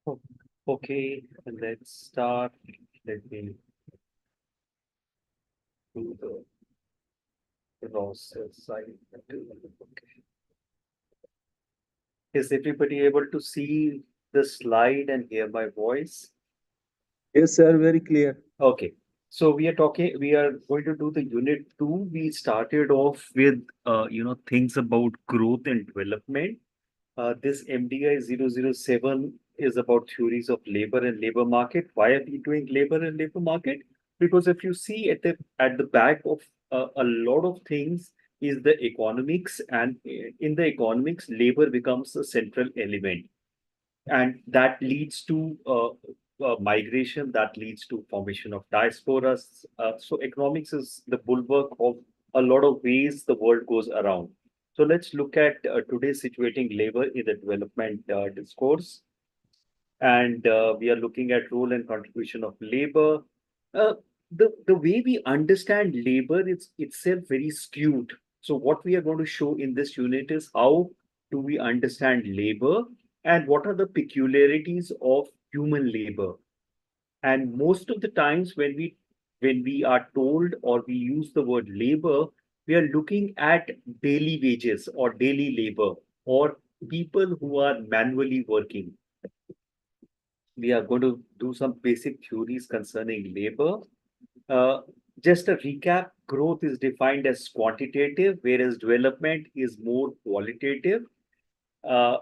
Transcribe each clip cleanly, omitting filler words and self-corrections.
O- Okay, let's start. Let me do the process. Okay. Is everybody able to see the slide and hear my voice? Yes, sir, very clear. Okay. So we are going to do the unit two. We started off with, things about growth and development. This MDI 007 is about theories of labor and labor market. Why are we doing labor and labor market? Because if you see at the back of a lot of things is the economics, and in the economics, labor becomes a central element, and that leads to migration, that leads to formation of diasporas. So economics is the bulwark of a lot of ways the world goes around. So let's look at today's situating labor in the development discourse, and we are looking at role and contribution of labor. Uh, the way we understand labor is itself very skewed. So what we are going to show in this unit is how do we understand labor and what are the peculiarities of human labor. And most of the times when we are told or we use the word labor, we are looking at daily wages or daily labor or people who are manually working. We are going to do some basic theories concerning labor. Uh, just a recap, growth is defined as quantitative, whereas development is more qualitative. Uh,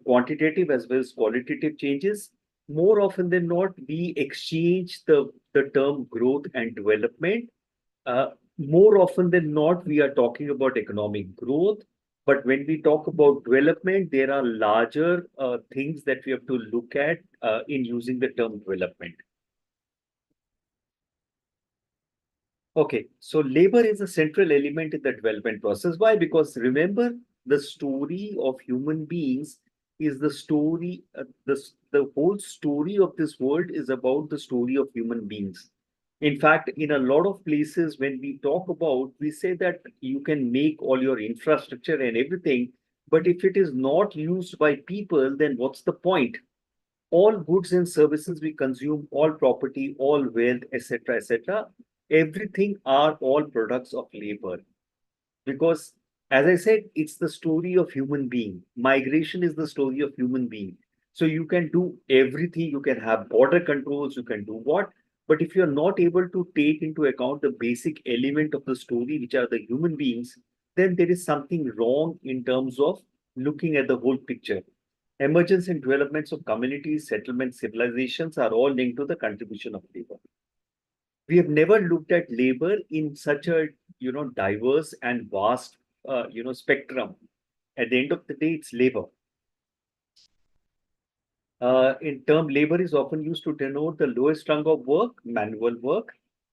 Quantitative as well as qualitative changes. More often than not, we exchange the term growth and development. More often than not, we are talking about economic growth. But when we talk about development, there are larger things that we have to look at in using the term development. Okay, so labor is a central element in the development process. Why? Because remember, the story of human beings is the story, the whole story of this world is about the story of human beings. In fact, in a lot of places, when we talk about, we say that you can make all your infrastructure and everything, but if it is not used by people, then what's the point? All goods and services we consume, all property, all wealth, etc., everything are all products of labor. Because, as I said, it's the story of human being. Migration is the story of human being. So you can do everything. You can have border controls. You can do what. But if you're not able to take into account the basic element of the story, which are the human beings, then there is something wrong in terms of looking at the whole picture. Emergence and developments of communities, settlements, civilizations are all linked to the contribution of labor. We have never looked at labor in such a diverse and vast spectrum. At the end of the day, it's labor. In term, labor is often used to denote the lowest rung of work, manual work.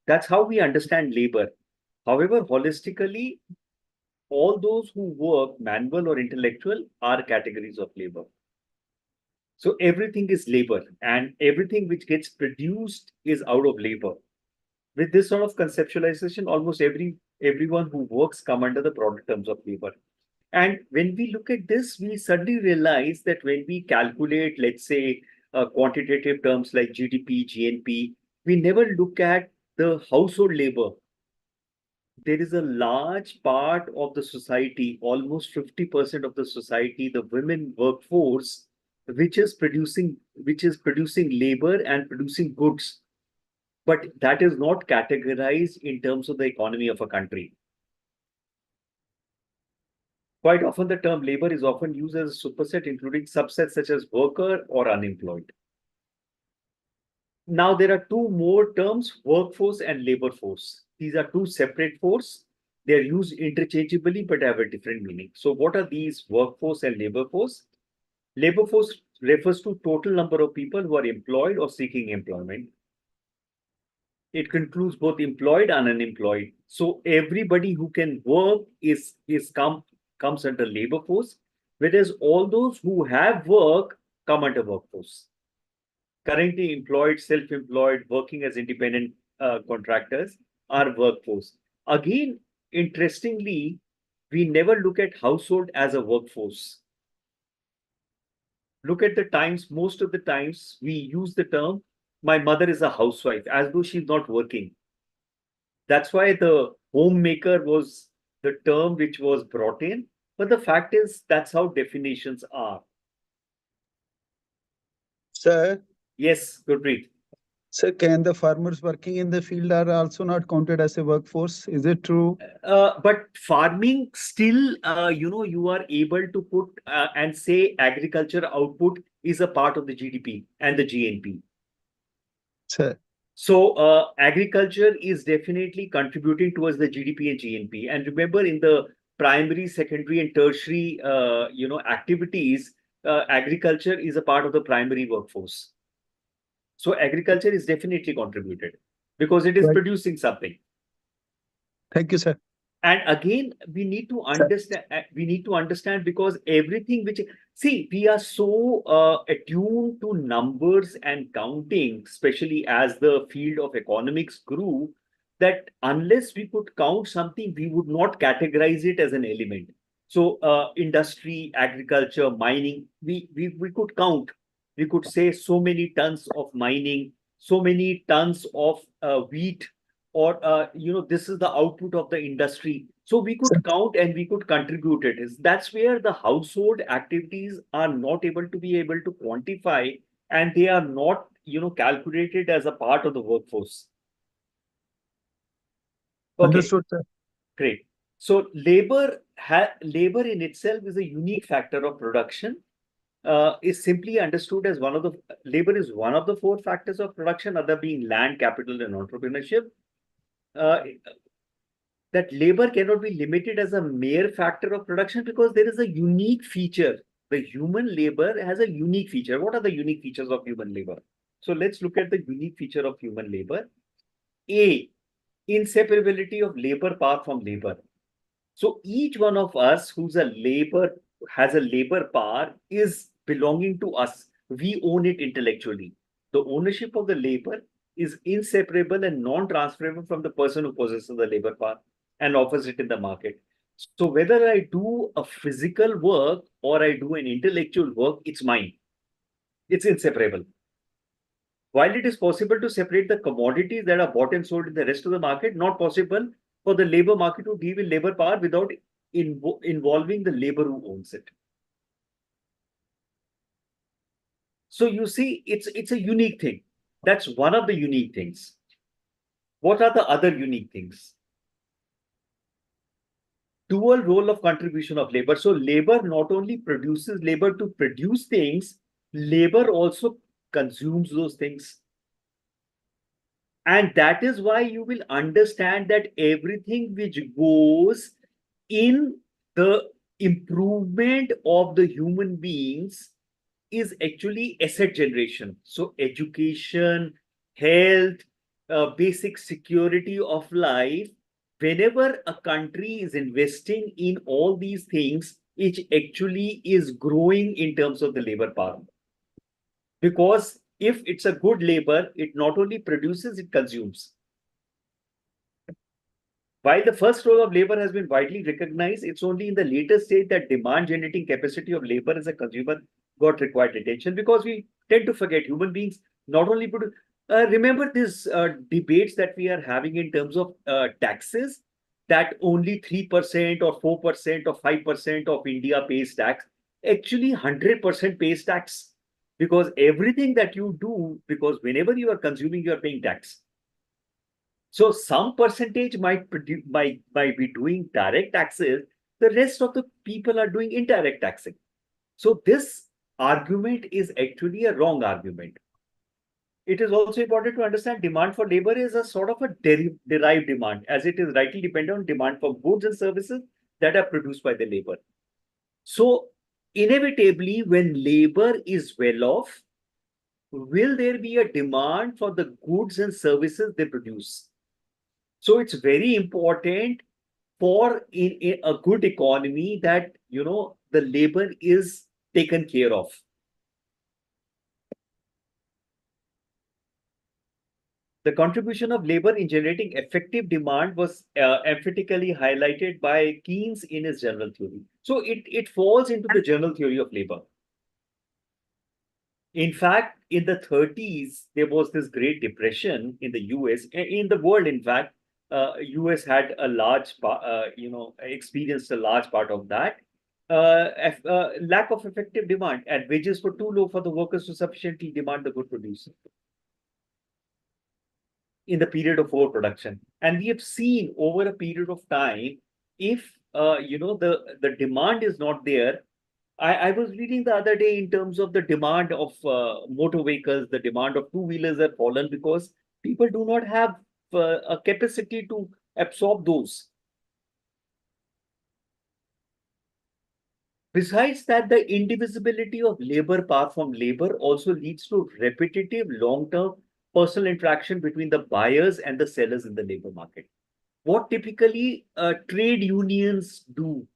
That's how we understand labor. However, holistically, all those who work, manual or intellectual, are categories of labor. So everything is labor, and everything which gets produced is out of labor. With this sort of conceptualization, almost everyone who works come under the broader terms of labor. And when we look at this, we suddenly realize that when we calculate, let's say, quantitative terms like GDP, GNP, we never look at the household labor. There is a large part of the society, almost 50% of the society, the women workforce, which is producing labor and producing goods, but that is not categorized in terms of the economy of a country. Quite often, the term labor is often used as a superset, including subsets such as worker or unemployed. Now, there are two more terms, workforce and labor force. These are two separate forces. They are used interchangeably but have a different meaning. So, what are these workforce and labor force? Labor force refers to total number of people who are employed or seeking employment. It concludes both employed and unemployed. So everybody who can work comes under labor force, whereas all those who have work come under workforce. Currently employed, self-employed, working as independent contractors are workforce. Again, interestingly, we never look at household as a workforce. look at the times, most of the times we use the term, my mother is a housewife, as though she's not working. That's why the homemaker was the term which was brought in. But the fact is, that's how definitions are. Sir, Yes, Gurpreet. sir, can the farmers working in the field are also not counted as a workforce? Is it true? But farming still, you are able to put and say agriculture output is a part of the GDP and the GNP. Sir, So agriculture is definitely contributing towards the GDP and GNP. And remember, in the primary, secondary, and tertiary, activities, agriculture is a part of the primary workforce. So agriculture is definitely contributed because it is right. producing something. Thank you, sir. And again, we need to Sir, understand. We need to understand because everything which see, we are so attuned to numbers and counting, especially as the field of economics grew, that unless we could count something, we would not categorize it as an element. So, industry, agriculture, mining, we could count. We could say so many tons of mining, so many tons of wheat, or this is the output of the industry, so we sir, could count and we could contribute it. Is that's where the household activities are not able to be able to quantify, and they are not calculated as a part of the workforce. Okay, understood, sir. great. So labor in itself is a unique factor of production. Is simply understood as one of the labor is one of the four factors of production, other being land, capital, and entrepreneurship. uh, that labor cannot be limited as a mere factor of production because there is a unique feature. The human labor has a unique feature. What are the unique features of human labor? So let's look at the unique feature of human labor. A, inseparability of labor power from labor. So each one of us who's a labor has a labor power is belonging to us. We own it intellectually. The ownership of the labor is inseparable and non-transferable from the person who possesses the labor power and offers it in the market. So whether I do a physical work or I do an intellectual work, it's mine. It's inseparable. While it is possible to separate the commodities that are bought and sold in the rest of the market, not possible for the labor market to deal with labor power without involving the labor who owns it. So you see, it's a unique thing. That's one of the unique things. What are the other unique things? Dual role of contribution of labor. So labor not only produces labor to produce things, labor also consumes those things. And that is why you will understand that everything which goes in the improvement of the human beings is actually asset generation. So, education, health, basic security of life. Whenever a country is investing in all these things, it actually is growing in terms of the labor power. Because if it's a good labor, it not only produces, it consumes. While the first role of labor has been widely recognized, it's only in the later stage that demand generating capacity of labor as a consumer got required attention, because we tend to forget human beings not only produce. Remember these debates that we are having in terms of taxes, that only 3% or 4% or 5% of India pays tax. Actually, 100% pays tax, because everything that you do, because whenever you are consuming, you are paying tax. So some percentage might be doing direct taxes. The rest of the people are doing indirect taxing. So this argument is actually a wrong argument. It is also important to understand demand for labor is a sort of a derived demand, as it is rightly dependent on demand for goods and services that are produced by the labor. So inevitably, when labor is well off, will there be a demand for the goods and services they produce? So it's very important for in a good economy that the labor is taken care of. The contribution of labor in generating effective demand was emphatically highlighted by Keynes in his general theory. So it falls into the general theory of labor. In fact, in the 30s, there was this Great Depression in the US, in the world. In fact, US had a experienced a large part of that. Lack of effective demand, and wages were too low for the workers to sufficiently demand the good produce in the period of overproduction. And we have seen over a period of time, if the demand is not there. I was reading the other day in terms of the demand of motor vehicles, the demand of two-wheelers have fallen because people do not have a capacity to absorb those. Besides that, the indivisibility of labor power from labor also leads to repetitive long-term personal interaction between the buyers and the sellers in the labor market. What typically trade unions do,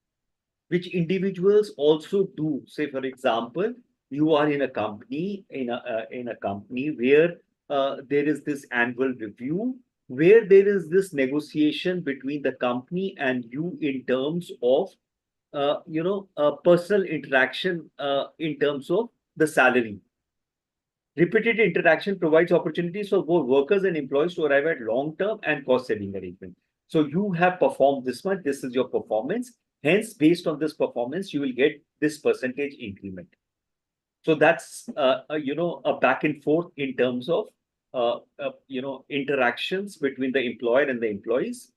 which individuals also do. Say, for example, you are in a company where there is this annual review, where there is this negotiation between the company and you in terms of personal interaction in terms of the salary. Repeated interaction provides opportunities for both workers and employees to arrive at long-term and cost-saving arrangements. So you have performed this much, this is your performance. Hence, based on this performance, you will get this percentage increment. So that's a back and forth in terms of interactions between the employer and the employees.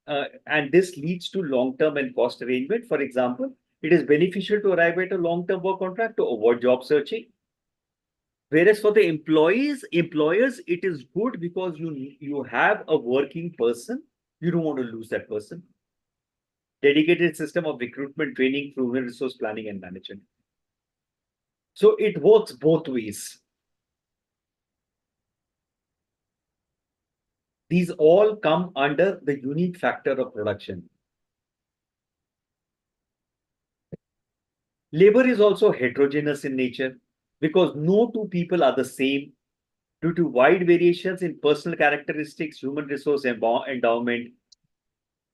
And this leads to long-term and cost arrangement. For example, it is beneficial to arrive at a long-term work contract to avoid job searching. Whereas for the employers, it is good because you have a working person. You don't want to lose that person. Dedicated system of recruitment, training, human resource planning, and management. So it works both ways. These all come under the unique factor of production. Labor is also heterogeneous in nature because no two people are the same due to wide variations in personal characteristics, human resource endowment,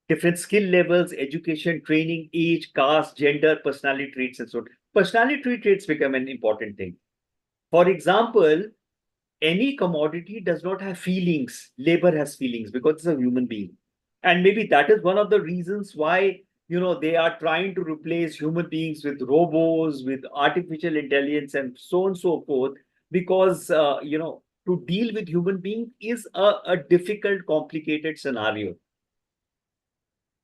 different skill levels, education, training, age, caste, gender, personality traits, and so on. Personality traits become an important thing. For example, any commodity does not have feelings. Labor has feelings because it's a human being. And maybe that is one of the reasons why they are trying to replace human beings with robots, with artificial intelligence, and so on and so forth, because to deal with human beings is a difficult, complicated scenario.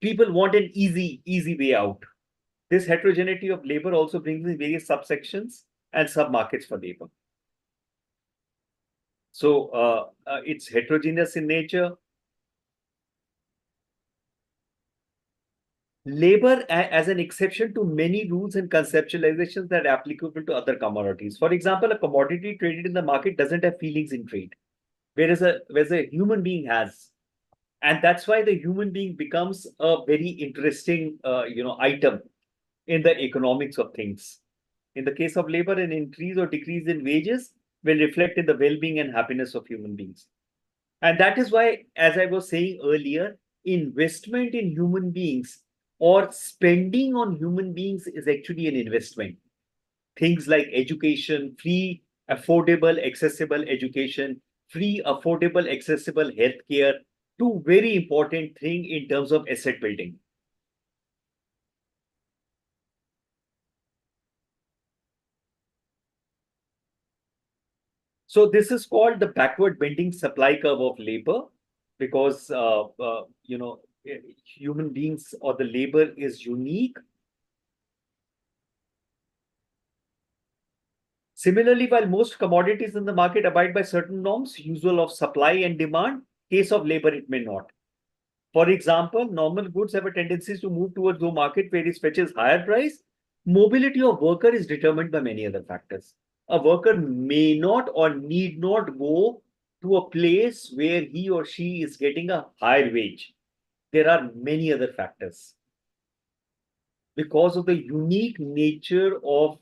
People want an easy way out. This heterogeneity of labor also brings in various subsections and sub-markets for labor. So it's heterogeneous in nature. Labor as an exception to many rules and conceptualizations that are applicable to other commodities. For example, a commodity traded in the market doesn't have feelings in trade, whereas a human being has. And that's why the human being becomes a very interesting item in the economics of things. In the case of labor, an increase or decrease in wages will reflect in the well-being and happiness of human beings. And that is why, as I was saying earlier, investment in human beings or spending on human beings is actually an investment. Things like education, free, affordable, accessible education, free, affordable, accessible healthcare, two very important things in terms of asset building. So this is called the backward bending supply curve of labor, because human beings or the labor is unique. Similarly, while most commodities in the market abide by certain norms, usual of supply and demand, case of labor it may not. For example, normal goods have a tendency to move towards the market where it fetches higher price. Mobility of worker is determined by many other factors. A worker may not or need not go to a place where he or she is getting a higher wage. There are many other factors. Because of the unique nature of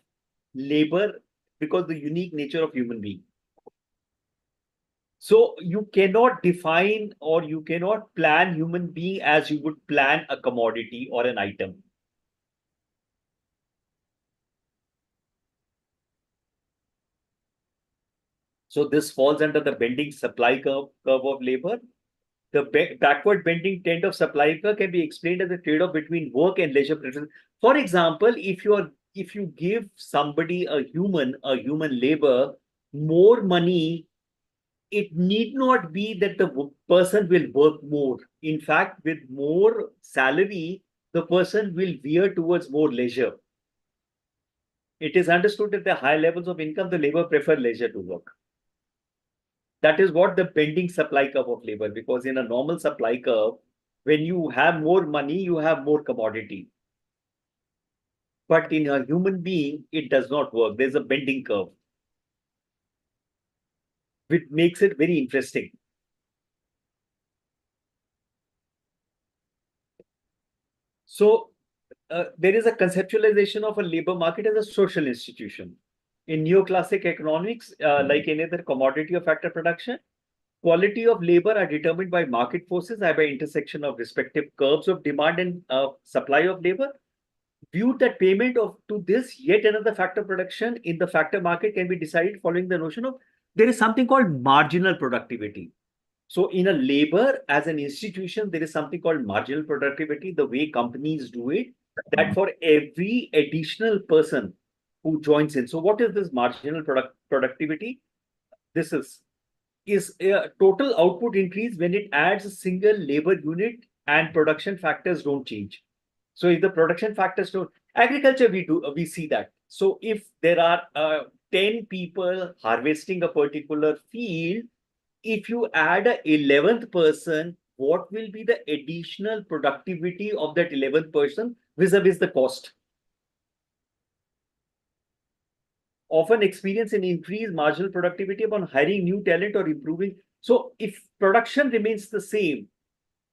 labor, because the unique nature of human being. So you cannot define or you cannot plan human being as you would plan a commodity or an item. So this falls under the bending supply curve of labor. The backward bending trend of supply curve can be explained as a trade-off between work and leisure preference. For example, if you give somebody a human labor more money, it need not be that the person will work more. In fact, with more salary, the person will veer towards more leisure. It is understood that the high levels of income, the labor prefer leisure to work. That is what the bending supply curve of labor, because in a normal supply curve, when you have more money, you have more commodity. But in a human being, it does not work. There's a bending curve, which makes it very interesting. So there is a conceptualization of a labor market as a social institution. In neoclassic economics, like any other commodity or factor production, quality of labor are determined by market forces and by intersection of respective curves of demand and supply of labor. Viewed that payment of to this yet another factor production in the factor market can be decided following the notion of there is something called marginal productivity. So in a labor as an institution, there is something called marginal productivity, the way companies do it, that for every additional person who joins in. So what is this marginal productivity? This is a total output increase when it adds a single labor unit and production factors don't change. So if the production factors don't, agriculture we see that. So if there are 10 people harvesting a particular field, if you add a 11th person, what will be the additional productivity of that 11th person vis-a-vis the cost? Often experience an increased marginal productivity upon hiring new talent or improving. So if production remains the same,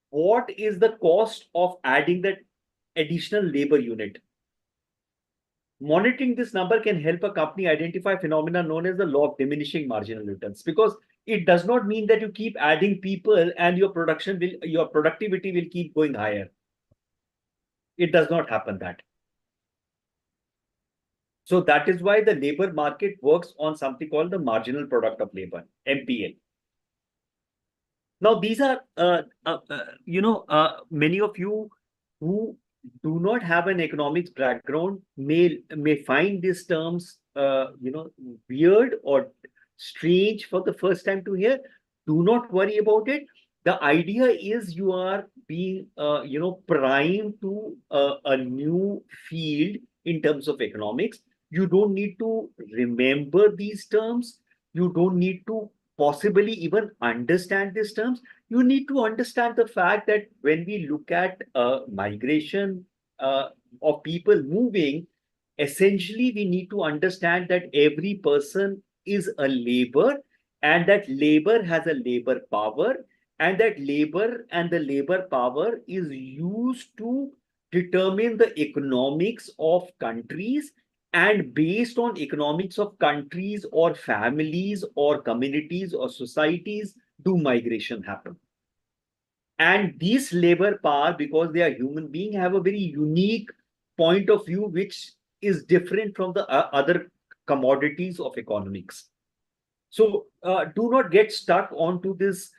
what is the cost of adding that additional labor unit? Monitoring this number can help a company identify phenomena known as the law of diminishing marginal returns, because it does not mean that you keep adding people and your productivity will keep going higher. It does not happen that. So that is why the labor market works on something called the marginal product of labor, MPL. Now, these are, many of you who do not have an economics background may find these terms, weird or strange for the first time to hear. Do not worry about it. The idea is you are being, primed to a new field in terms of economics. You don't need to remember these terms. You don't need to possibly even understand these terms. You need to understand the fact that when we look at migration of people moving, essentially we need to understand that every person is a labor, and that labor has a labor power, and that labor and the labor power is used to determine the economics of countries, and based on economics of countries or families or communities or societies, do migration happen. And these labor power, because they are human beings, have a very unique point of view, which is different from the other commodities of economics. So do not get stuck onto this,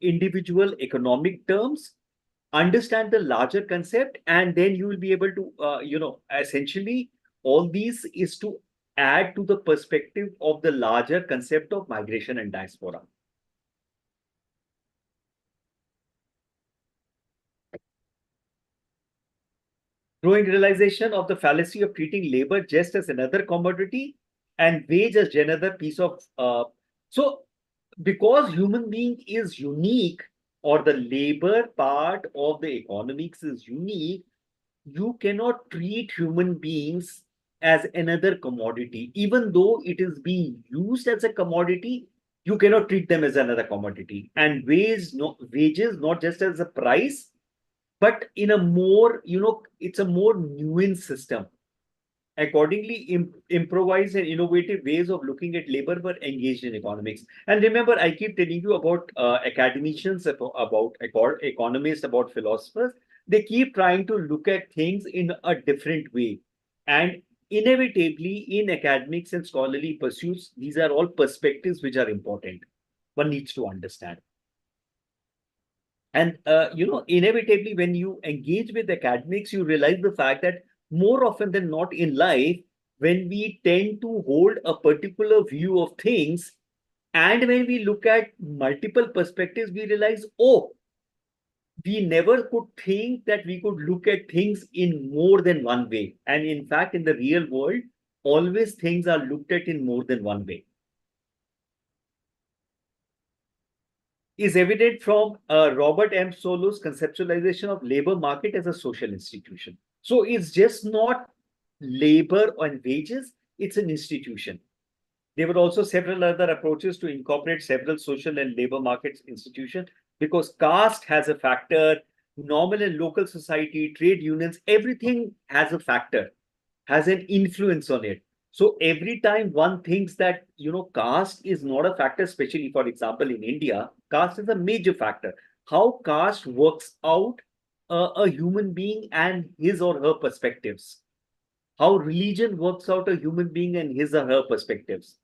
individual economic terms. Understand the larger concept, and then you will be able to, essentially, all these is to add to the perspective of the larger concept of migration and diaspora. Growing realization of the fallacy of treating labor just as another commodity and wage as another piece of. So, because human being is unique, or the labor part of the economics is unique, you cannot treat human beings as another commodity. Even though it is being used as a commodity, you cannot treat them as another commodity. And wages not just as a price, but in a more, it's a more nuanced system. Accordingly, improvise and innovative ways of looking at labor were engaged in economics. And remember, I keep telling you about academicians, about economists, about philosophers. They keep trying to look at things in a different way. And inevitably in academics and scholarly pursuits, these are all perspectives which are important. One needs to understand. And inevitably, when you engage with academics, you realize the fact that more often than not in life, when we tend to hold a particular view of things, and when we look at multiple perspectives, we realize, oh, we never could think that we could look at things in more than one way. And in fact, in the real world, always things are looked at in more than one way. Is evident from Robert M. Solo's conceptualization of labor market as a social institution. So it's just not labor on wages, it's an institution. There were also several other approaches to incorporate several social and labor markets institutions because caste has a factor, normal and local society, trade unions, everything has a factor, has an influence on it. So every time one thinks that caste is not a factor, especially for example in India, caste is a major factor. How caste works out a human being and his or her perspectives. How religion works out a human being and his or her perspectives.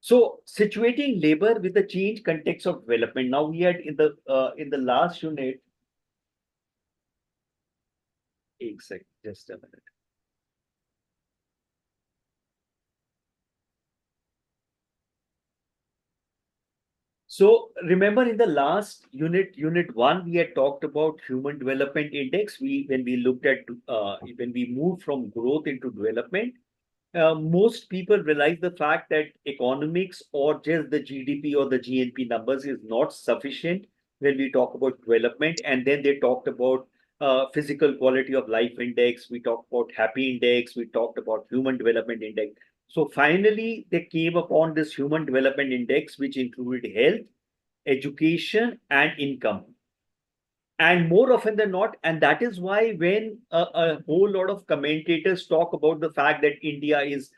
So situating labor with the change context of development. Now we had in the last unit. Exact. Just a minute. So remember in the last unit one, we had talked about human development index. When we looked at when we moved from growth into development, most people realize the fact that economics or just the GDP or the GNP numbers is not sufficient when we talk about development. And then they talked about physical quality of life index. We talked about happy index. We talked about human development index. So finally, they came upon this human development index, which included health, education, and income. And more often than not, and that is why when a whole lot of commentators talk about the fact that India is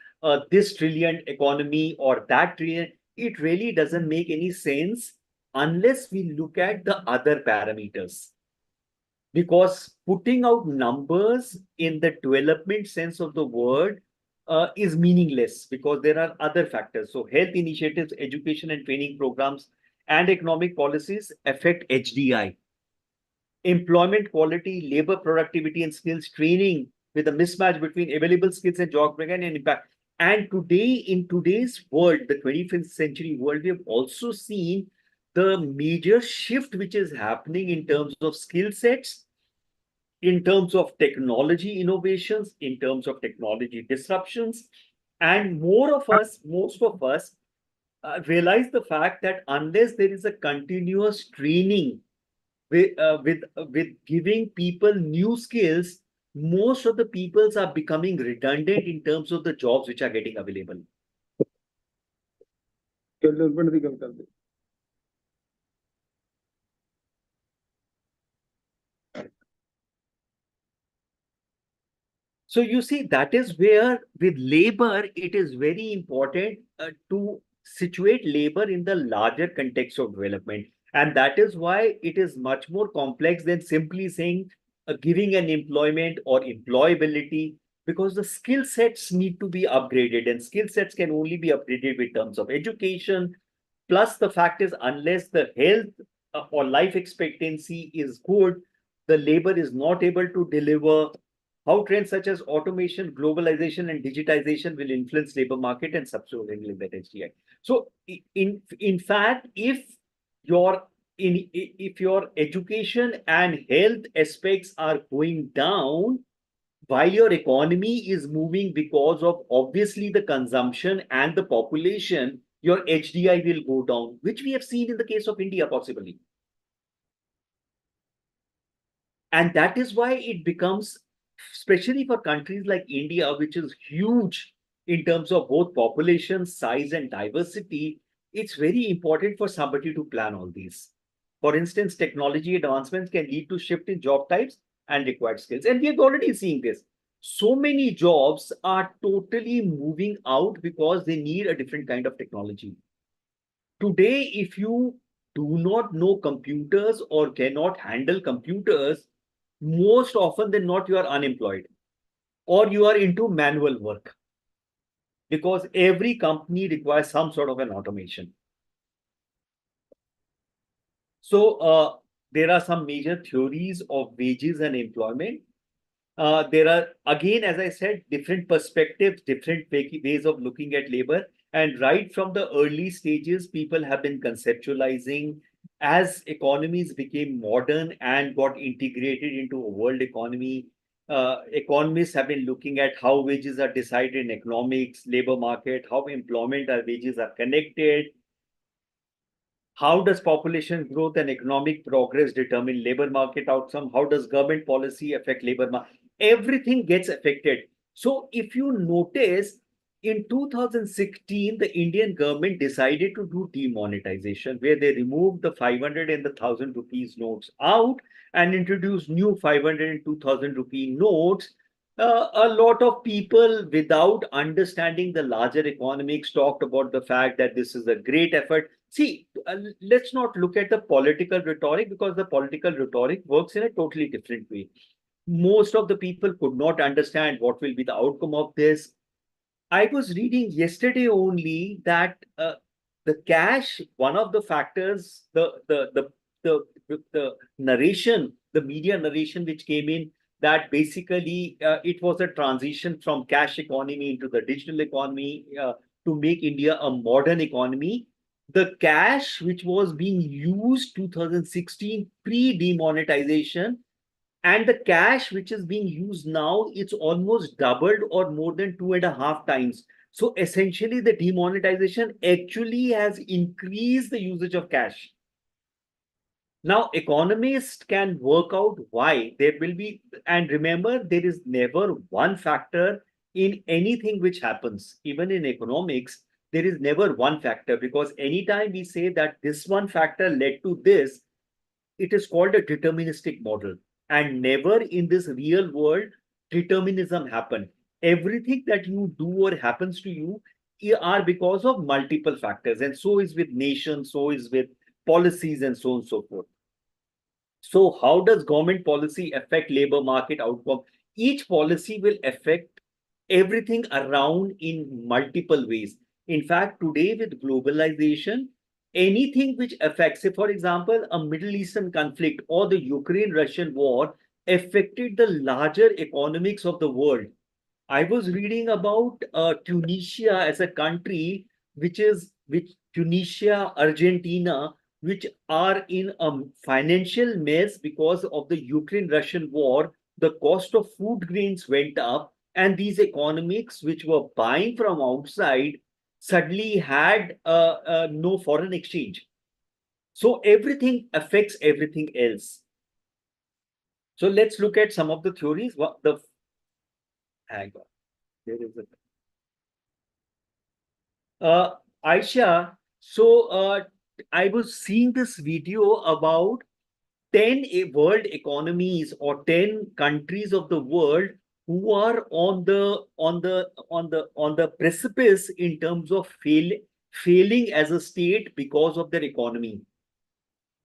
this trillion economy or that trillion, it really doesn't make any sense unless we look at the other parameters. Because putting out numbers in the development sense of the word is meaningless because there are other factors. So, health initiatives, education and training programs, and economic policies affect HDI. Employment quality, labor productivity, and skills training with a mismatch between available skills and job market and impact. And today, in today's world, the 21st century world, we have also seen the major shift which is happening in terms of skill sets, in terms of technology innovations, in terms of technology disruptions. And most of us realize the fact that unless there is a continuous training with giving people new skills, most of the peoples are becoming redundant in terms of the jobs which are getting available. So you see, that is where with labor, it is very important to situate labor in the larger context of development. And that is why it is much more complex than simply saying giving an employment or employability, because the skill sets need to be upgraded, and skill sets can only be upgraded in terms of education. Plus, the fact is, unless the health or life expectancy is good, the labor is not able to deliver. How trends such as automation, globalization, and digitization will influence labor market and subsequently that HDI. So, in fact, your if your education and health aspects are going down, while your economy is moving because of obviously the consumption and the population, your HDI will go down, which we have seen in the case of India possibly. And that is why it becomes, especially for countries like India, which is huge in terms of both population, size, and diversity, it's very important for somebody to plan all these. For instance, technology advancements can lead to shift in job types and required skills. And we are already seeing this. So many jobs are totally moving out because they need a different kind of technology. Today, if you do not know computers or cannot handle computers, most often than not, you are unemployed or you are into manual work because every company requires some sort of an automation. So there are some major theories of wages and employment. There are, again, as I said, different perspectives, different ways of looking at labor. And right from the early stages, people have been conceptualizing as economies became modern and got integrated into a world economy. Economists have been looking at how wages are decided in economics, labor market, how employment and wages are connected. How does population growth and economic progress determine labor market outcome? How does government policy affect labor market? Everything gets affected. So if you notice, in 2016, the Indian government decided to do demonetization, where they removed the 500 and the 1,000 rupees notes out and introduced new 500 and 2,000 rupee notes. A lot of people, without understanding the larger economics, talked about the fact that this is a great effort. See, let's not look at the political rhetoric, because the political rhetoric works in a totally different way. Most of the people could not understand what will be the outcome of this. I was reading yesterday only that the cash, one of the factors, the narration, the media narration which came in, that basically it was a transition from cash economy into the digital economy to make India a modern economy. The cash which was being used 2016 pre-demonetization, and the cash which is being used now, it's almost doubled or more than 2.5 times. So essentially, the demonetization actually has increased the usage of cash. Now, economists can work out why there will be, and remember, there is never one factor in anything which happens. Even in economics, there is never one factor, because anytime we say that this one factor led to this, it is called a deterministic model. And never in this real world determinism happen. Everything that you do or happens to you are because of multiple factors. And so is with nations, so is with policies, and so on and so forth. So how does government policy affect labor market outcome? Each policy will affect everything around in multiple ways. In fact, today with globalization, anything which affects, say, for example, a Middle Eastern conflict or the Ukraine-Russian war affected the larger economics of the world. I was reading about Tunisia as a country, which Tunisia, Argentina, which are in a financial mess because of the Ukraine-Russian war. The cost of food grains went up, and these economics, which were buying from outside, suddenly had no foreign exchange. So everything affects everything else. So let's look at some of the theories. Hang on, there is a Aisha, so I was seeing this video about 10 world economies or 10 countries of the world who are on the precipice in terms of failing as a state because of their economy.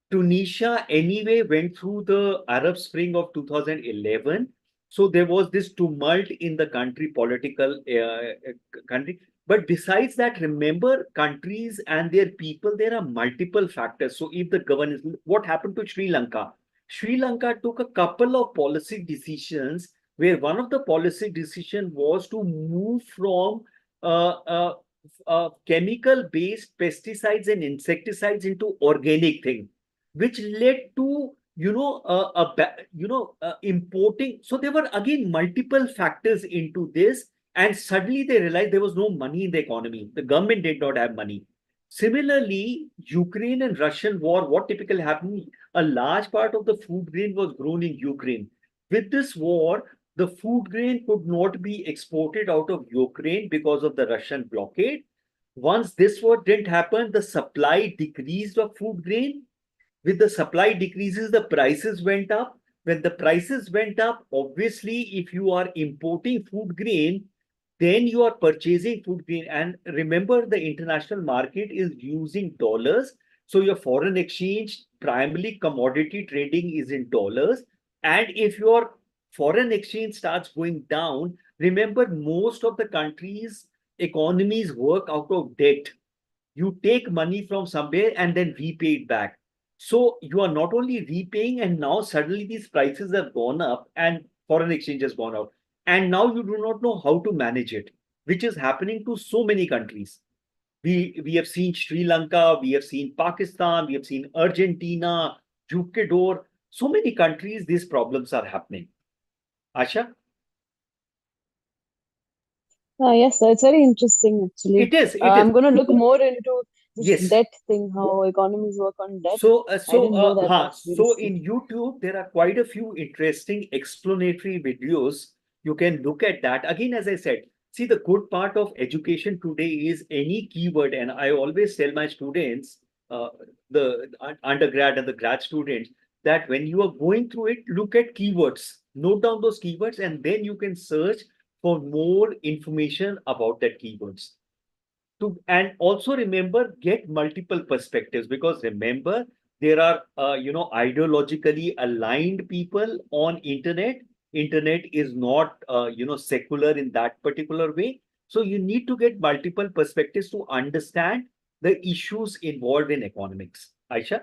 Tunisia anyway went through the Arab Spring of 2011. So there was this tumult in the country, political country. But besides that, remember, countries and their people, there are multiple factors. So if the governance, what happened to Sri Lanka? Sri Lanka took a couple of policy decisions, where one of the policy decision was to move from chemical based pesticides and insecticides into organic thing, which led to importing. So there were again multiple factors into this, and suddenly they realized there was no money in the economy. The government did not have money. Similarly, Ukraine and Russian war, what typically happened, a large part of the food grain was grown in Ukraine. With this war, the food grain could not be exported out of Ukraine because of the Russian blockade. Once this war didn't happen, the supply decreased of food grain. With the supply decreases, the prices went up. When the prices went up, obviously, if you are importing food grain, then you are purchasing food grain. And remember, the international market is using dollars. So your foreign exchange, primarily commodity trading, is in dollars. And if your foreign exchange starts going down, remember most of the countries' economies work out of debt. You take money from somewhere and then repay it back. So you are not only repaying, and now suddenly these prices have gone up and foreign exchange has gone out. And now you do not know how to manage it, which is happening to so many countries. We have seen Sri Lanka, we have seen Pakistan, we have seen Argentina, Ecuador. So many countries, these problems are happening. Asha? Yes, sir. It's very interesting, actually. It is, it is. I'm going to look more into this Yes. debt thing, how economies work on debt. I So, didn't know that so previously. in YouTube, there are quite a few interesting explanatory videos. You can look at that. Again, as I said, see, the good part of education today is any keyword, and I always tell my students, uh, the undergrad and the grad students, that when you are going through it, look at keywords, note down those keywords, and then you can search for more information about that keywords to. And also remember, get multiple perspectives, because remember, there are ideologically aligned people on internet is not secular in that particular way. So you need to get multiple perspectives to understand the issues involved in economics. Aisha?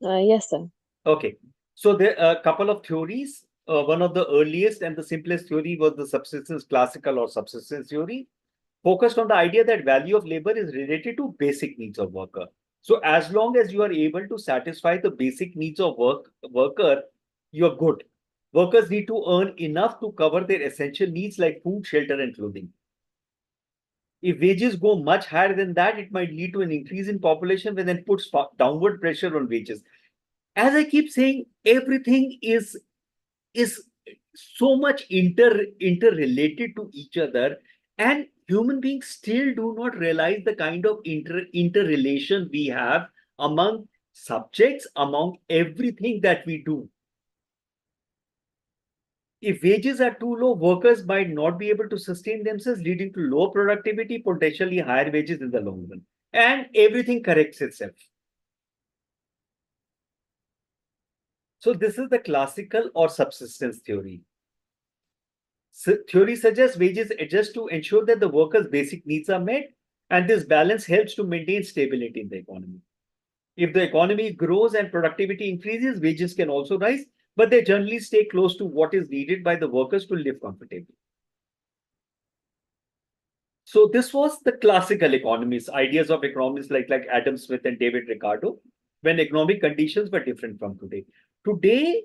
Yes, sir. Okay, so there are a couple of theories. One of the earliest and the simplest theory was the subsistence classical or subsistence theory, focused on the idea that value of labor is related to basic needs of worker. So as long as you are able to satisfy the basic needs of worker, you're good. Workers need to earn enough to cover their essential needs like food, shelter, and clothing. If wages go much higher than that, it might lead to an increase in population, which then puts downward pressure on wages. As I keep saying, everything is so much interrelated to each other, and human beings still do not realize the kind of interrelation we have among subjects, among everything that we do. If wages are too low, workers might not be able to sustain themselves, leading to low productivity, potentially higher wages in the long run, and everything corrects itself. So this is the classical or subsistence theory. Theory suggests wages adjust to ensure that the workers' basic needs are met, and this balance helps to maintain stability in the economy. If the economy grows and productivity increases, wages can also rise, but they generally stay close to what is needed by the workers to live comfortably. So this was the classical economists, ideas of economists like Adam Smith and David Ricardo, when economic conditions were different from today. Today,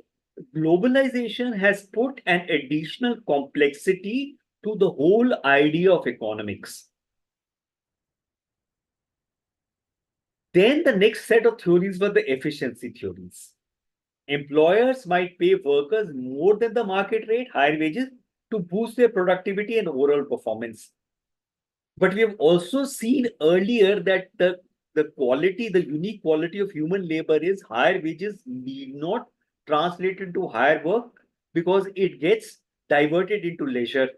globalization has put an additional complexity to the whole idea of economics. Then the next set of theories were the efficiency theories. Employers might pay workers more than the market rate, higher wages, to boost their productivity and overall performance. But we have also seen earlier that the quality, the unique quality of human labor is higher wages need not translate into higher work, because it gets diverted into leisure.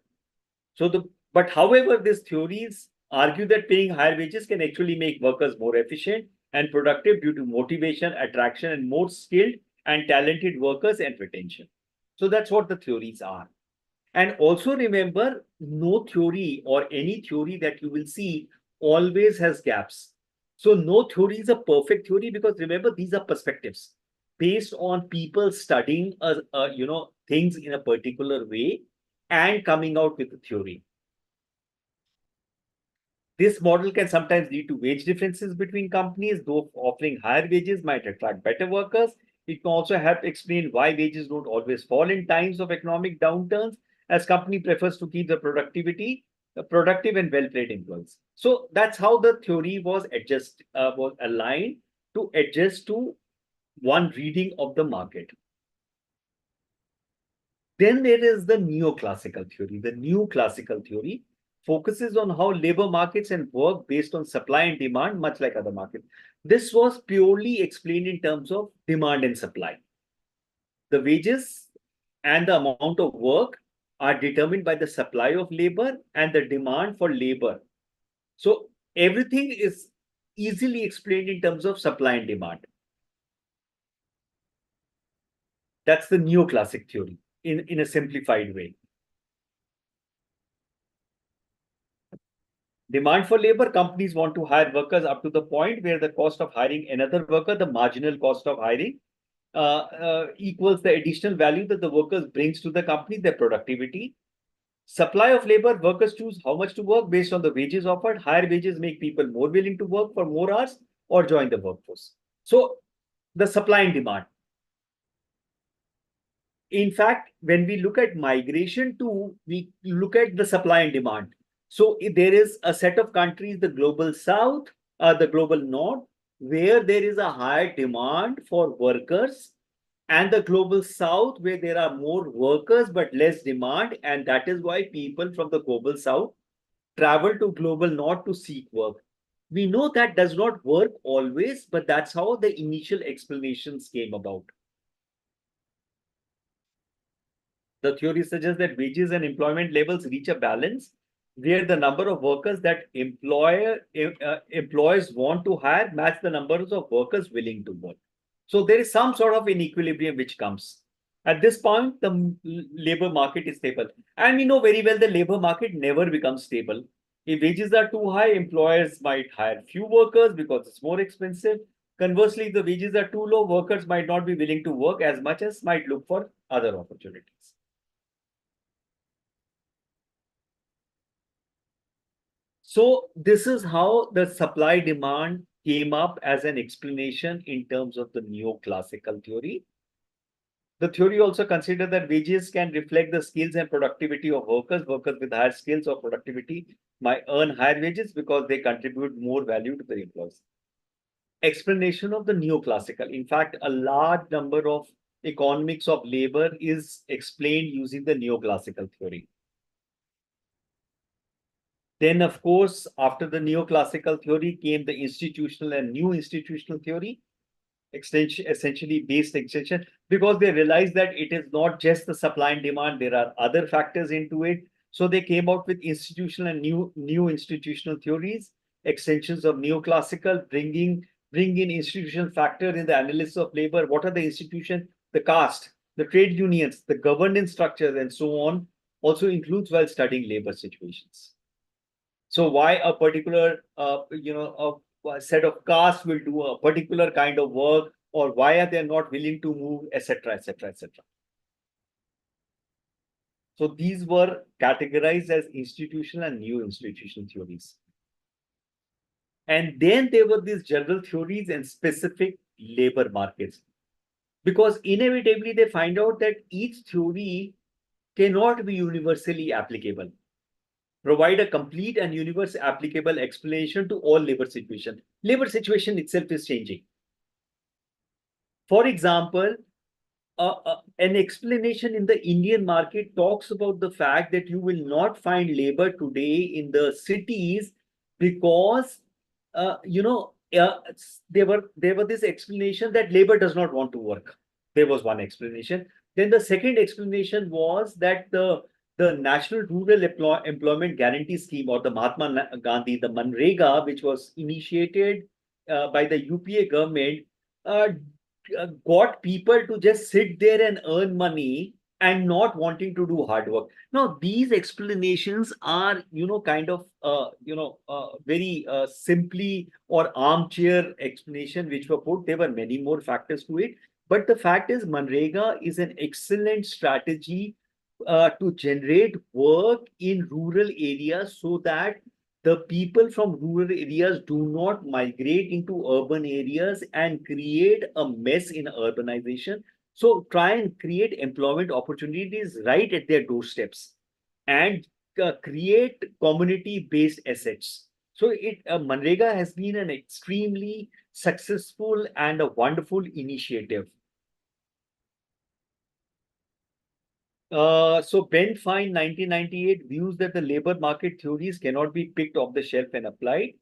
So but however, these theories argue that paying higher wages can actually make workers more efficient and productive due to motivation, attraction, and more skilled and talented workers and retention. So that's what the theories are. And also remember, no theory or any theory that you will see always has gaps. So no theory is a perfect theory, because remember, these are perspectives based on people studying things in a particular way and coming out with a theory. This model can sometimes lead to wage differences between companies, though offering higher wages might attract better workers. It can also help explain why wages don't always fall in times of economic downturns, as company prefers to keep the productive and well-paid employees. So that's how the theory was aligned to adjust to one reading of the market. Then there is the neoclassical theory. The new classical theory focuses on how labor markets and work based on supply and demand, much like other markets. This was purely explained in terms of demand and supply. The wages and the amount of work are determined by the supply of labor and the demand for labor. So everything is easily explained in terms of supply and demand. That's the neoclassic theory in a simplified way. Demand for labor, companies want to hire workers up to the point where the cost of hiring another worker, the marginal cost of hiring, equals the additional value that the workers brings to the company, their productivity. Supply of labor, workers choose how much to work based on the wages offered. Higher wages make people more willing to work for more hours or join the workforce. So the supply and demand. In fact, when we look at migration too, we look at the supply and demand. So if there is a set of countries, the global south, the global north, where there is a higher demand for workers, and the global south, where there are more workers but less demand. And that is why people from the global south travel to global north to seek work. We know that does not work always, but that's how the initial explanations came about. The theory suggests that wages and employment levels reach a balance where the number of workers that employers want to hire match the numbers of workers willing to work. So there is some sort of inequilibrium which comes. At this point, the labor market is stable. And we know very well the labor market never becomes stable. If wages are too high, employers might hire few workers because it's more expensive. Conversely, if the wages are too low, workers might not be willing to work as much as might look for other opportunities. So this is how the supply demand came up as an explanation in terms of the neoclassical theory. The theory also considered that wages can reflect the skills and productivity of workers. Workers with higher skills or productivity might earn higher wages because they contribute more value to the employees. Explanation of the neoclassical. In fact, a large number of economics of labor is explained using the neoclassical theory. Then, of course, after the neoclassical theory came the institutional and new institutional theory, essentially based extension, because they realized that it is not just the supply and demand, there are other factors into it. So they came out with institutional and new institutional theories, extensions of neoclassical, bring in institutional factor in the analysis of labor. What are the institutions? The caste, the trade unions, the governance structures, and so on, also includes while studying labor situations. So why a particular, a set of castes will do a particular kind of work, or why are they not willing to move, etc., etc., etc. So these were categorized as institutional and new institutional theories. And then there were these general theories and specific labor markets, because inevitably they find out that each theory cannot be universally applicable. Provide a complete and universal applicable explanation to all labor situation. Labor situation itself is changing. For example, an explanation in the Indian market talks about the fact that you will not find labor today in the cities because, there were this explanation that labor does not want to work. There was one explanation. Then the second explanation was that the National Rural Employment Guarantee Scheme, or the Mahatma Gandhi, the Manrega, which was initiated by the UPA government, got people to just sit there and earn money and not wanting to do hard work. Now, these explanations are, kind of, very simply or armchair explanation which were put. There were many more factors to it. But the fact is, Manrega is an excellent strategy to generate work in rural areas so that the people from rural areas do not migrate into urban areas and create a mess in urbanization. So try and create employment opportunities right at their doorsteps and create community-based assets. So Manrega has been an extremely successful and a wonderful initiative. So Ben Fine, 1998, views that the labor market theories cannot be picked off the shelf and applied,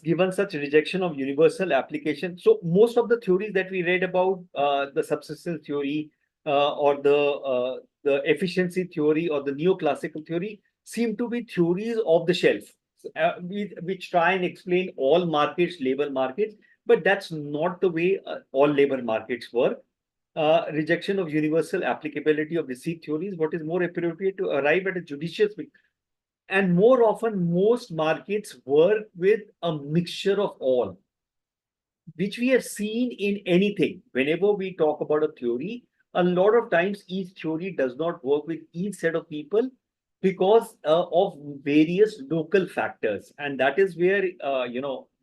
given such rejection of universal application. So most of the theories that we read about, the subsistence theory or the efficiency theory or the neoclassical theory, seem to be theories off the shelf, which try and explain all markets, labor markets, but that's not the way all labor markets work. rejection of universal applicability of received theories, what is more appropriate to arrive at a judicious. And more often, most markets work with a mixture of all, which we have seen in anything. Whenever we talk about a theory, a lot of times each theory does not work with each set of people because of various local factors. And that is where,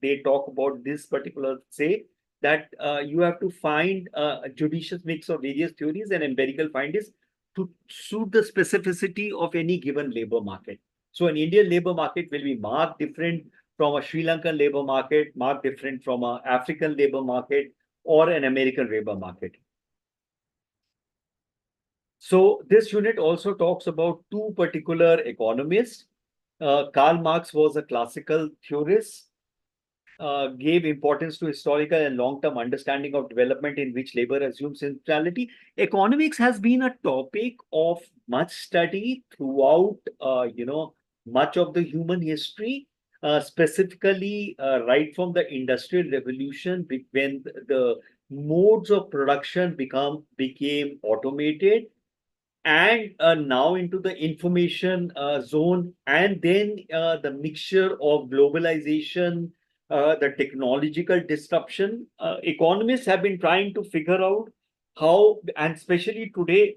they talk about this particular, say, that you have to find a judicious mix of various theories and empirical findings to suit the specificity of any given labor market. So an Indian labor market will be marked different from a Sri Lankan labor market, marked different from an African labor market or an American labor market. So this unit also talks about two particular economists. Karl Marx was a classical theorist, gave importance to historical and long-term understanding of development in which labor assumes centrality. Economics has been a topic of much study throughout, much of the human history, specifically right from the Industrial Revolution, when the modes of production became automated, and now into the information zone, and then the mixture of globalization, the technological disruption. Economists have been trying to figure out how, and especially today,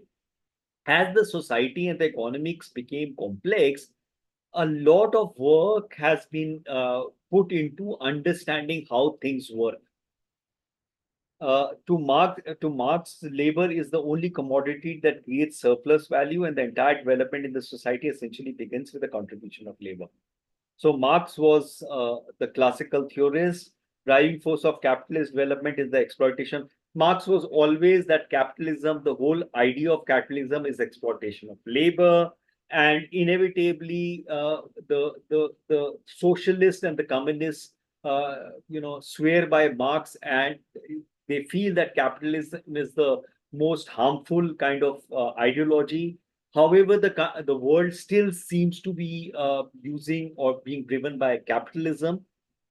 as the society and the economics became complex, a lot of work has been put into understanding how things work. To Marx, labor is the only commodity that creates surplus value, and the entire development in the society essentially begins with the contribution of labor. So Marx was the classical theorist. Driving force of capitalist development is the exploitation. Marx was always that capitalism, the whole idea of capitalism is exploitation of labor, and inevitably the socialists and the communists, swear by Marx, and they feel that capitalism is the most harmful kind of ideology. However, the world still seems to be using or being driven by capitalism.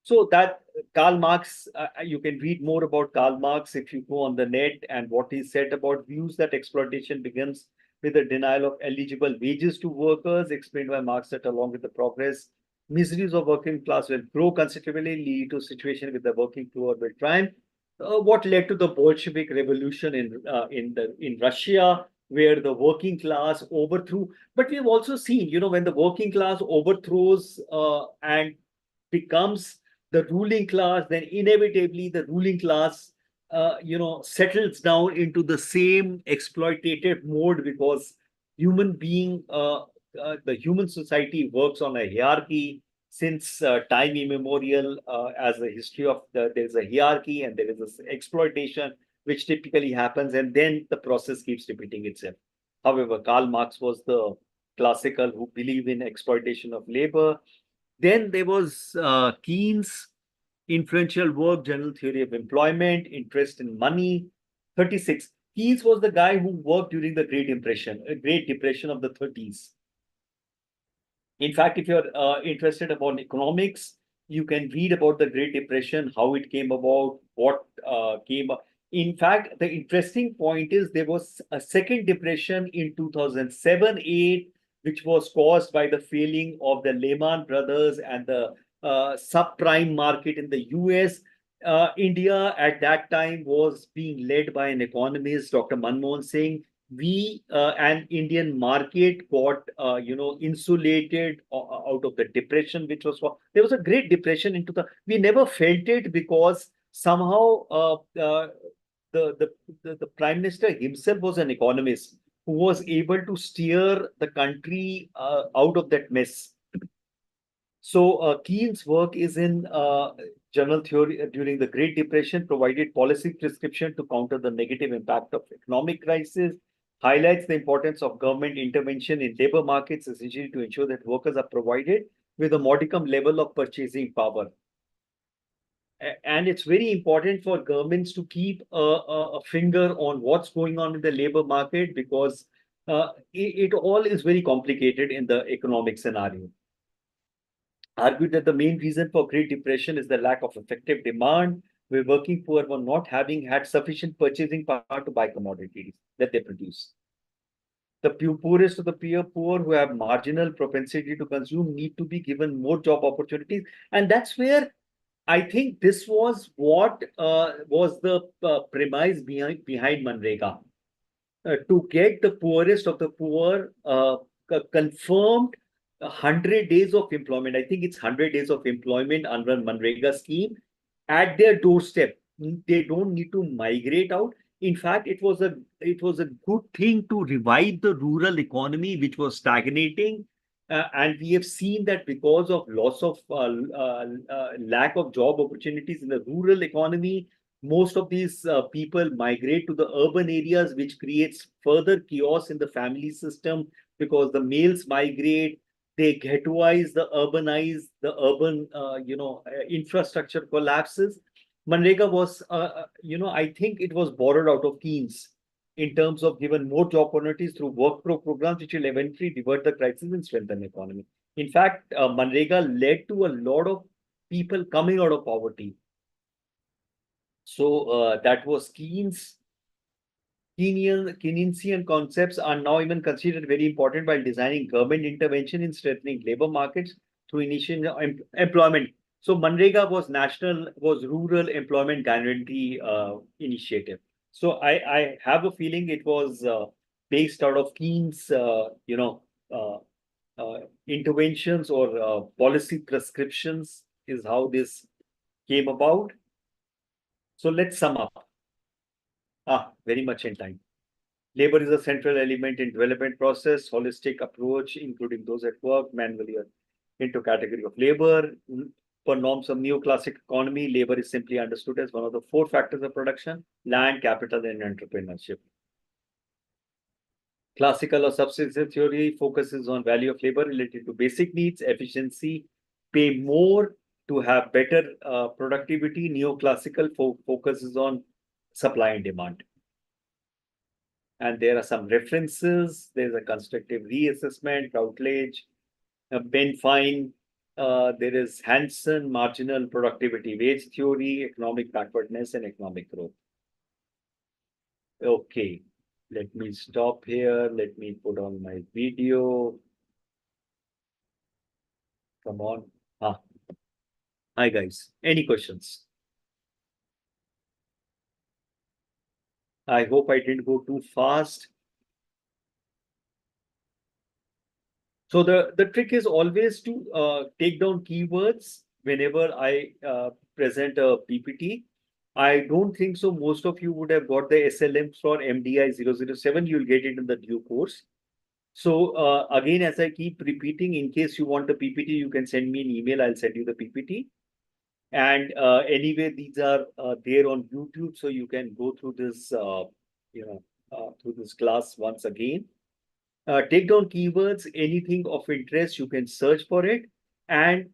So that Karl Marx, you can read more about Karl Marx if you go on the net, and what he said about views that exploitation begins with the denial of eligible wages to workers, explained by Marx that along with the progress, miseries of working class will grow considerably, lead to a situation with the working poor will triumph. What led to the Bolshevik Revolution in Russia, where the working class overthrew. But we've also seen, when the working class overthrows and becomes the ruling class, then inevitably the ruling class, settles down into the same exploitative mode, because the human society works on a hierarchy since time immemorial. As a history of there's a hierarchy and there is this exploitation which typically happens, and then the process keeps repeating itself. However, Karl Marx was the classical who believed in exploitation of labor. Then there was Keynes' influential work, General Theory of Employment, Interest in Money, 36. Keynes was the guy who worked during the Great Depression of the 30s. In fact, if you're interested about economics, you can read about the Great Depression, how it came about, what came up. In fact, the interesting point is there was a second depression in 2007-8, which was caused by the failing of the Lehman Brothers and the subprime market in the US. India at that time was being led by an economist, Dr. Manmohan Singh. We an Indian market got insulated out of the depression, which was there was a great depression into we never felt it because somehow the prime minister himself was an economist who was able to steer the country out of that mess. So Keynes' work is in general theory during the Great Depression, provided policy prescription to counter the negative impact of economic crisis, highlights the importance of government intervention in labor markets, essentially to ensure that workers are provided with a modicum level of purchasing power. And it's very important for governments to keep a finger on what's going on in the labor market, because it all is very complicated in the economic scenario. Argued that the main reason for Great Depression is the lack of effective demand, where working poor were not having had sufficient purchasing power to buy commodities that they produce. The poorest of the poor who have marginal propensity to consume need to be given more job opportunities. And that's where I think this was what was the premise behind Manrega. To get the poorest of the poor confirmed 100 days of employment. I think it's 100 days of employment under Manrega scheme at their doorstep. They don't need to migrate out. In fact, it was a good thing to revive the rural economy, which was stagnating. And we have seen that because of loss of lack of job opportunities in the rural economy, most of these people migrate to the urban areas, which creates further chaos in the family system because the males migrate, they ghettoize, the urban, infrastructure collapses. Manrega was, I think it was borrowed out of Keynes in terms of given more job opportunities through work programs, which will eventually divert the crisis and strengthen the economy. In fact, Manrega led to a lot of people coming out of poverty. So that was Keynes. Keynesian concepts are now even considered very important while designing government intervention in strengthening labor markets through initial employment. So Manrega was rural employment guarantee initiative. So I have a feeling it was based out of Keynes, uh, interventions or policy prescriptions is how this came about. So let's sum up. Very much in time. Labor is a central element in development process, holistic approach, including those at work, manually into category of labor. Per norms of neoclassic economy, labor is simply understood as one of the four factors of production: land, capital, and entrepreneurship. Classical or subsistence theory focuses on value of labor related to basic needs, efficiency, pay more to have better productivity. Neoclassical focuses on supply and demand. And there are some references. There's a constructive reassessment, Routledge, Ben Fine. There is Hansen, marginal productivity wage theory, economic backwardness, and economic growth. Okay, let me stop here. Let me put on my video. Come on. Hi, guys. Any questions? I hope I didn't go too fast. So the trick is always to take down keywords whenever I present a PPT. I don't think so. Most of you would have got the SLMs for MDI 007. You'll get it in the due course. So again, as I keep repeating, in case you want the PPT, you can send me an email. I'll send you the PPT. And anyway, these are there on YouTube, so you can go through this, through this class once again. Take down keywords, anything of interest, you can search for it. And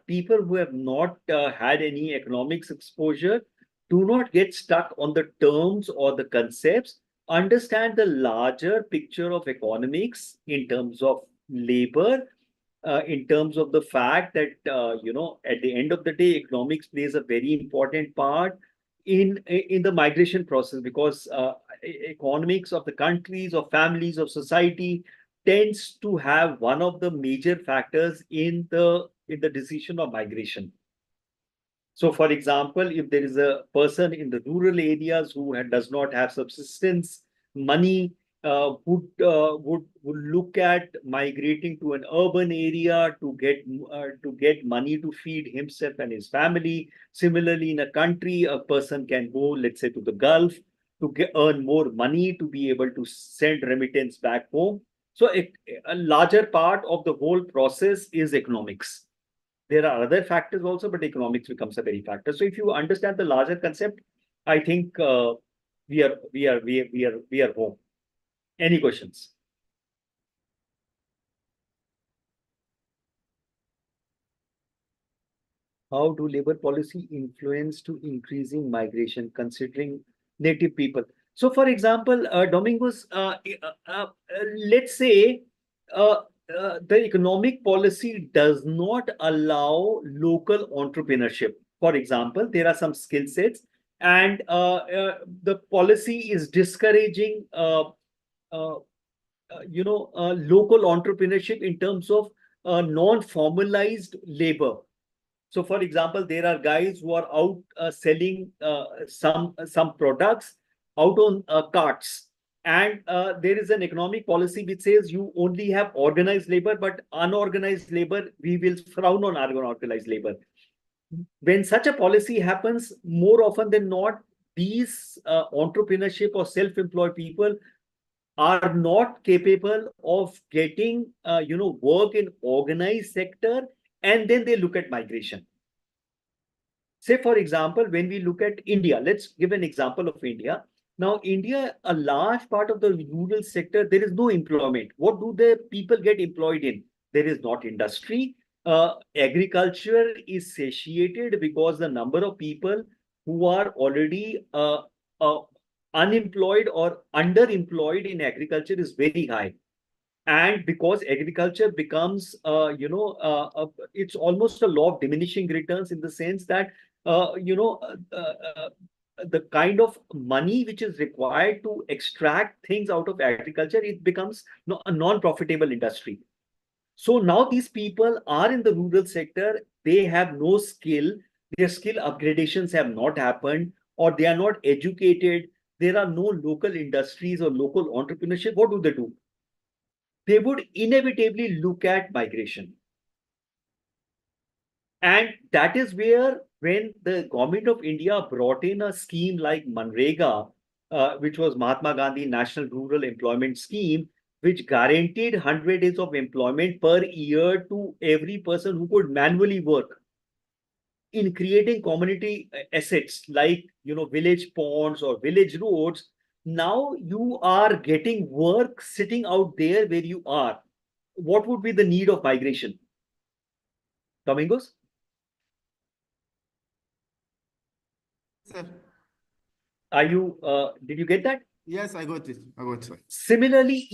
people who have not had any economics exposure, do not get stuck on the terms or the concepts. Understand the larger picture of economics in terms of labor, in terms of the fact that, at the end of the day, economics plays a very important part in the migration process, because economics of the countries, of families, of society tends to have one of the major factors in the decision of migration. So, for example, if there is a person in the rural areas who does not have subsistence money, would look at migrating to an urban area to get money to feed himself and his family. Similarly, in a country, a person can go, let's say, to the Gulf to earn more money to be able to send remittance back home. So a larger part of the whole process is economics. There are other factors also, but economics becomes a very factor. So if you understand the larger concept, I think we are home. Any questions? How do labor policy influence to increasing migration, considering native people? So, for example, Domingos, let's say the economic policy does not allow local entrepreneurship. For example, there are some skill sets, and the policy is discouraging local entrepreneurship in terms of non-formalized labor. So, for example, there are guys who are out selling some products out on carts, and there is an economic policy which says you only have organized labor, but unorganized labor, we will frown on unorganized labor. When such a policy happens, more often than not, these entrepreneurship or self-employed people are not capable of getting work in organized sector, and then they look at migration. Say, for example, when we look at India, let's give an example of India. Now, India, a large part of the rural sector, there is no employment. What do the people get employed in? There is not industry. Agriculture is satiated because the number of people who are already unemployed or underemployed in agriculture is very high. And because agriculture becomes, it's almost a law of diminishing returns, in the sense that, the kind of money which is required to extract things out of agriculture, it becomes a non-profitable industry. So now these people are in the rural sector, they have no skill, their skill upgradations have not happened, or they are not educated, there are no local industries or local entrepreneurship. What do? They would inevitably look at migration. And that is where, when the government of India brought in a scheme like Manrega, which was Mahatma Gandhi National Rural Employment Scheme, which guaranteed 100 days of employment per year to every person who could manually work, in creating community assets like village ponds or village roads. Now you are getting work sitting out there where you are. What would be the need of migration? Domingos? Sir. Did you get that? Yes, I got it. Sir. Similarly,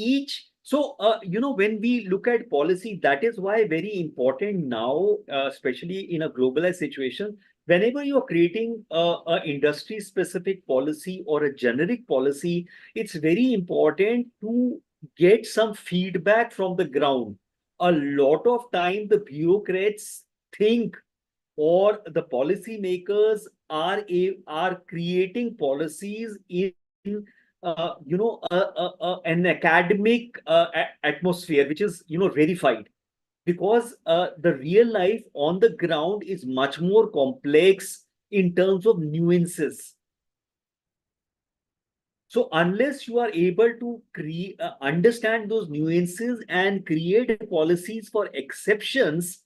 when we look at policy, that is why very important now, especially in a globalized situation, whenever you are creating a industry specific policy or a generic policy, it's very important to get some feedback from the ground. A lot of time, the bureaucrats think, or the policymakers are creating policies in an academic atmosphere, which is verified, because the real life on the ground is much more complex in terms of nuances. So unless you are able to understand those nuances and create policies for exceptions,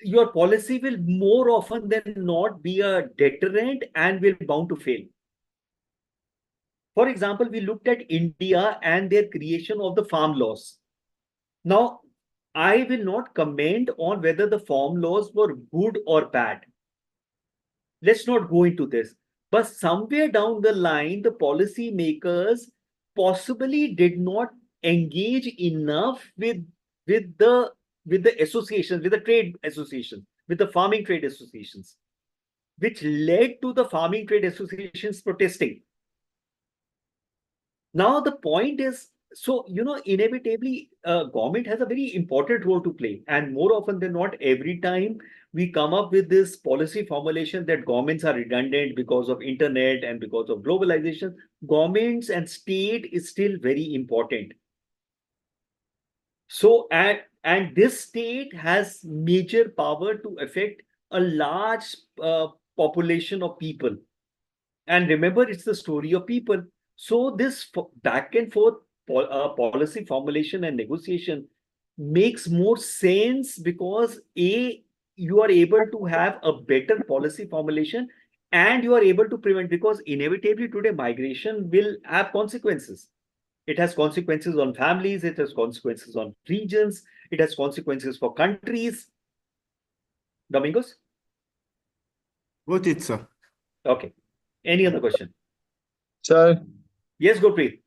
your policy will more often than not be a deterrent and will bound to fail. For example, we looked at India and their creation of the farm laws. Now, I will not comment on whether the farm laws were good or bad. Let's not go into this. But somewhere down the line, the policy makers possibly did not engage enough with the associations, with the trade associations, with the farming trade associations, which led to the farming trade associations protesting. Now the point is, so inevitably, government has a very important role to play, and more often than not, every time we come up with this policy formulation that governments are redundant because of internet and because of globalization, governments and state is still very important. So, and this state has major power to affect a large population of people. And remember, it's the story of people. So this back and forth policy formulation and negotiation makes more sense, because you are able to have a better policy formulation, and you are able to prevent, because inevitably today migration will have consequences. It has consequences on families, it has consequences on regions, it has consequences for countries. Domingos? Got it, sir. Okay. Any other question? Sir, Yes, Gurpreet.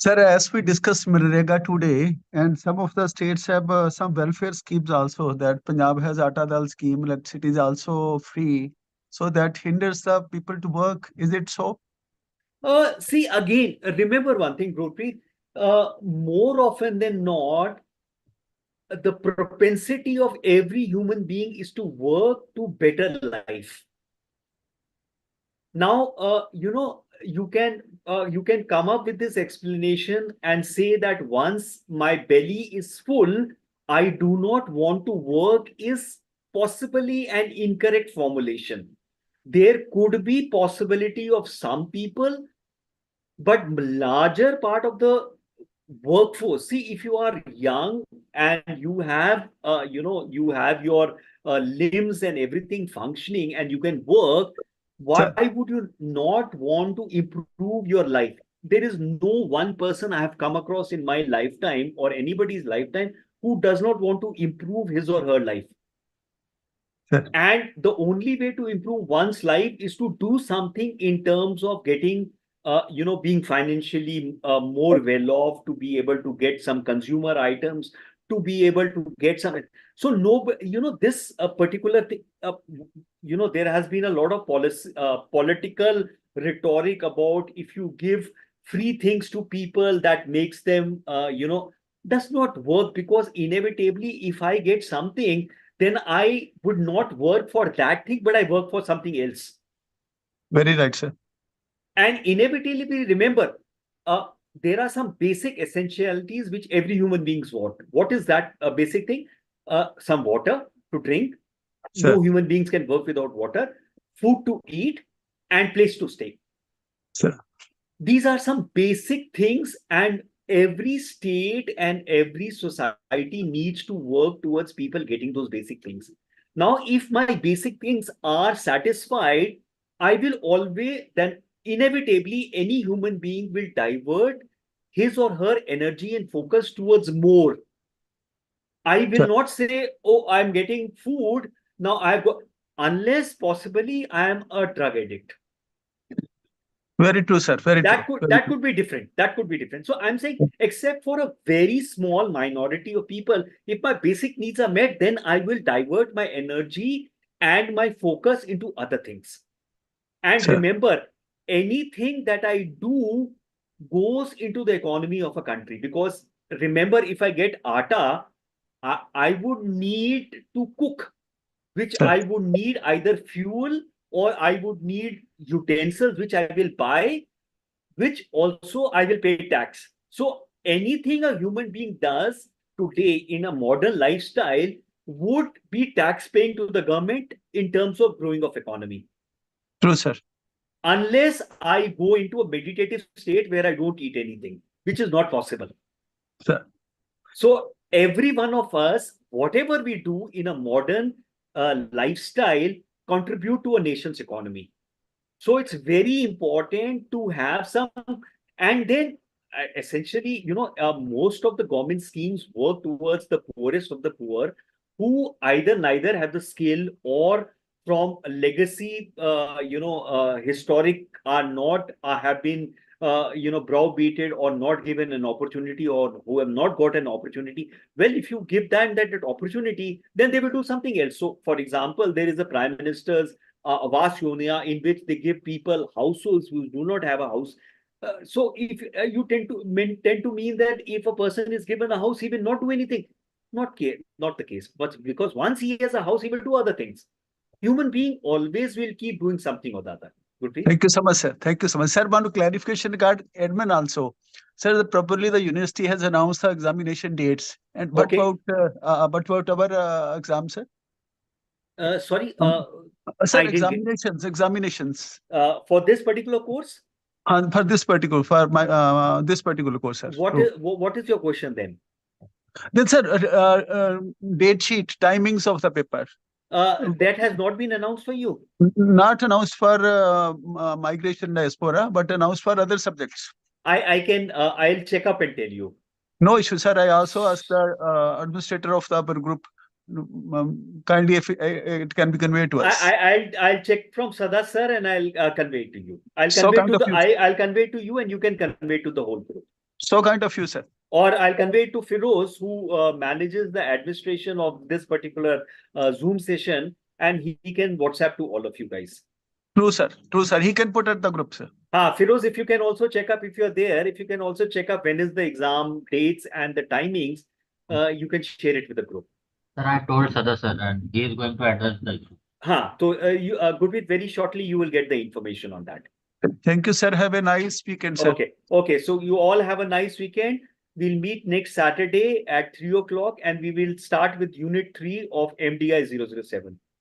Sir, as we discussed Manrega today, and some of the states have some welfare schemes also, that Punjab has Atta Dal scheme, electricity is also free. So that hinders the people to work. Is it so? See, again, remember one thing, Gurpreet, more often than not, the propensity of every human being is to work to better life. Now, you can come up with this explanation and say that once my belly is full, I do not want to work is possibly an incorrect formulation. There could be possibility of some people, but larger part of the workforce, see, if you are young and you have you have your limbs and everything functioning and you can work, why Sir, would you not want to improve your life? There is no one person I have come across in my lifetime or anybody's lifetime who does not want to improve his or her life. sir, And the only way to improve one's life is to do something in terms of getting being financially more well off, to be able to get some consumer items, to be able to get some. So no, this particular thing, there has been a lot of policy political rhetoric about if you give free things to people, that makes them does not work, because inevitably if I get something, then I would not work for that thing, but I work for something else. very right, sir. And inevitably, remember, uh, there are some basic essentialities which every human beings want. What is that basic thing? Some water to drink. Sir, No human beings can work without water. Food to eat and place to stay. sir, These are some basic things, and every state and every society needs to work towards people getting those basic things. Now, if my basic things are satisfied, I will always, then inevitably, any human being will divert his or her energy and focus towards more. I will sir. not say, oh, I'm getting food. Now I've got, unless possibly I am a drug addict. Very true, sir. Very true. Very That true. could be different. That could be different. So I'm saying, except for a very small minority of people, if my basic needs are met, then I will divert my energy and my focus into other things. And Sir, remember, anything that I do goes into the economy of a country. Because remember, if I get atta, I would need to cook, which sir, I would need either fuel or I would need utensils, which I will buy, which also I will pay tax. So anything a human being does today in a modern lifestyle would be tax paying to the government in terms of growing of economy. true, sir. Unless I go into a meditative state where I don't eat anything, which is not possible. Sir, So every one of us, whatever we do in a modern lifestyle, contribute to a nation's economy. So it's very important to have some, and then essentially, most of the government schemes work towards the poorest of the poor, who either neither have the skill or from legacy, historic are not have been browbeaten or not given an opportunity, or who have not got an opportunity. Well, if you give them that opportunity, then they will do something else. So, for example, there is a prime minister's Awas Yojana, in which they give people households who do not have a house. So if you tend to mean that if a person is given a house, he will not do anything. Not the case. But because once he has a house, he will do other things. Human being always will keep doing something or the other. Gurpreet? thank you so much, sir. Thank you so much. Sir, one clarification regarding admin also. Sir, properly the university has announced the examination dates. And Okay. what about our exam, sir? Sorry, Sir, I didn't get examinations. for this particular course. For this particular, for my this particular course, sir. What is your question then? Then, sir, date sheet, timings of the paper. That has not been announced for you. Not announced for migration diaspora, but announced for other subjects. I'll check up and tell you. No issue, sir. I also asked the administrator of the upper group. Kindly, if it can be conveyed to us. I'll check from Sada sir and I'll convey it to you. I'll So convey kind to of the you. I'll convey to you and you can convey to the whole group. So kind of you, sir. Or I'll convey it to Firoz, who manages the administration of this particular Zoom session, and he can WhatsApp to all of you guys. True, sir. True, sir. He can put at the group, sir. Firoz, if you can also check up, if you're there, if you can also check up when is the exam dates and the timings, you can share it with the group. Sir, I told Sada sir, and he is going to address the issue. So Gurpreet, very shortly you will get the information on that. Thank you, sir. Have a nice weekend, sir. Okay. So you all have a nice weekend. We'll meet next Saturday at 3 o'clock, and we will start with Unit 3 of MDI 007.